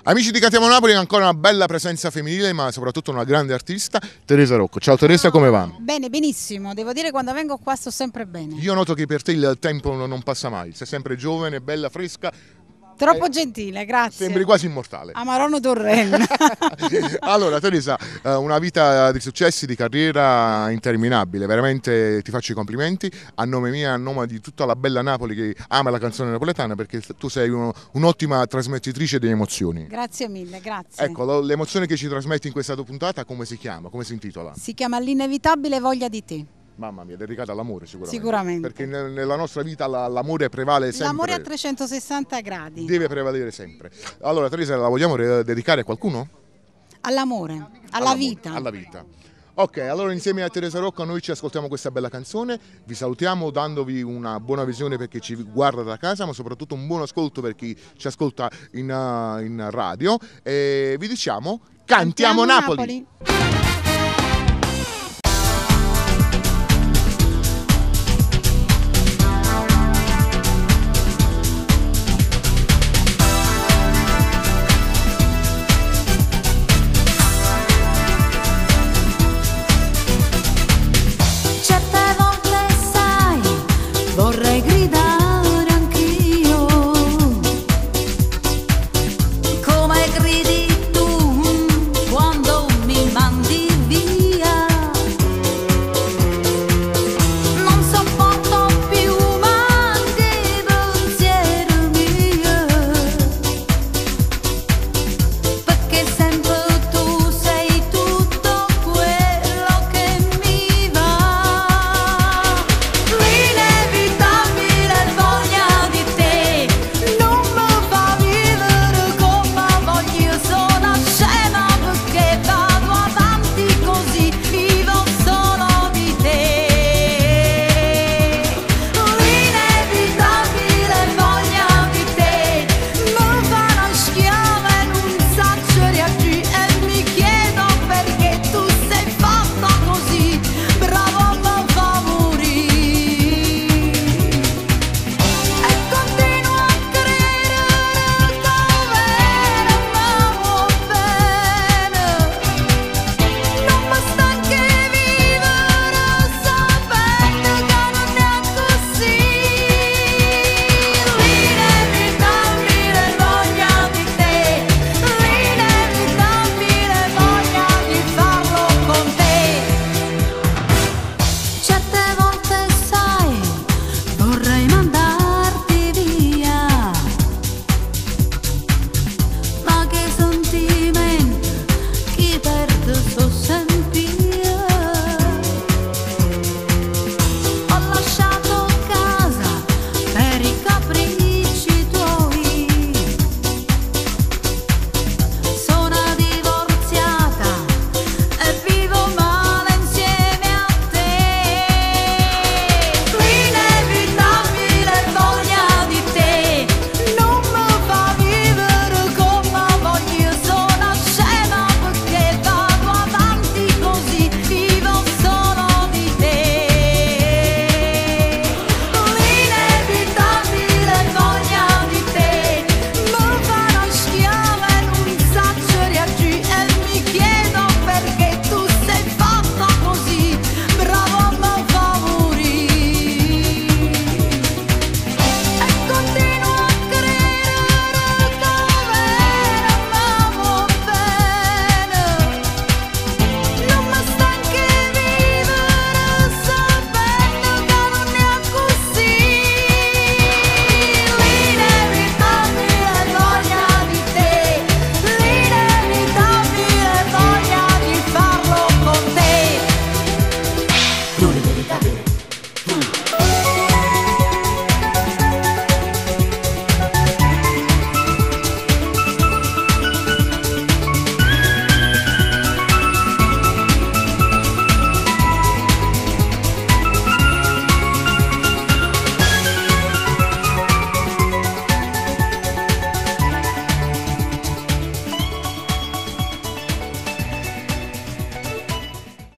Amici di Cantiamo Napoli, ancora una bella presenza femminile, ma soprattutto una grande artista, Teresa Rocco. Ciao Teresa, come va? Bene, benissimo. Devo dire, quando vengo qua sto sempre bene. Io noto che per te il tempo non passa mai, sei sempre giovane, bella, fresca. Troppo gentile, grazie. Sembri quasi immortale. Amarono Torren. Allora Teresa, una vita di successi, di carriera interminabile, veramente ti faccio i complimenti a nome mio e a nome di tutta la bella Napoli che ama la canzone napoletana, perché tu sei un'ottima trasmettitrice di emozioni. Grazie mille, grazie. Ecco, l'emozione che ci trasmetti in questa tua puntata come si chiama, come si intitola? Si chiama L'inevitabile voglia di te. Mamma mia, dedicata all'amore sicuramente. Sicuramente. Perché nella nostra vita l'amore prevale sempre. L'amore a 360 gradi. Deve prevalere sempre. Allora Teresa, la vogliamo dedicare a qualcuno? All'amore, alla vita. Alla vita. Ok, allora insieme a Teresa Rocca noi ci ascoltiamo questa bella canzone, vi salutiamo dandovi una buona visione per chi ci guarda da casa, ma soprattutto un buon ascolto per chi ci ascolta in radio, e vi diciamo Cantiamo Napoli!